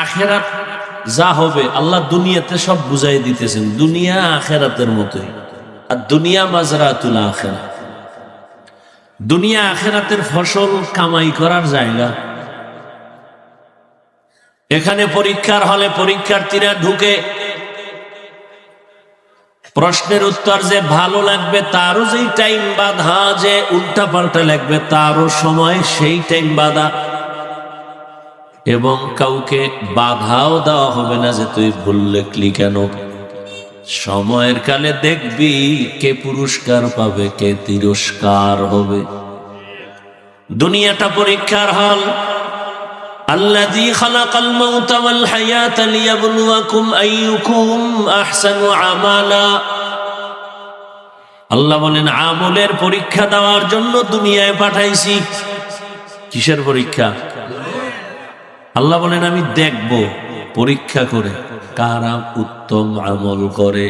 আখেরাত যা হবে আল্লাহ দুনিয়াতে সব বুঝাই দিতেছেন, দুনিয়া আখেরাতের মতোই। আর দুনিয়া মাজরাতুল আখিরাহ, দুনিয়া আখেরাতের ফসল কামাই করার জায়গা। এখানে পরীক্ষার হলে পরীক্ষার্থীরা ঢুকে, প্রশ্নের উত্তর যে ভালো লাগবে তারও যেই টাইম বাধা, যে উল্টা পাল্টা লাগবে তারও সময় সেই টাইম বাধা, এবং কাউকে বাধাও দেওয়া হবে না যে তুই ভুল লিখলি কেন। সময়ের কালে দেখবি কে পুরস্কার পাবে, কে তিরস্কার হবে। দুনিয়াটা পরীক্ষার হল। আল্লাযী খালাকাল মাউতা ওয়াল হায়াতা লিয়াবলুয়াকুম আইয়ুকুম আহসানু আমালা। আল্লাহ বলেন আমলের পরীক্ষা দেওয়ার জন্য দুনিয়ায় পাঠাইছি। কিসের পরীক্ষা? আল্লাহ বলেন আমি দেখব পরীক্ষা করে কারা উত্তম আমল করে।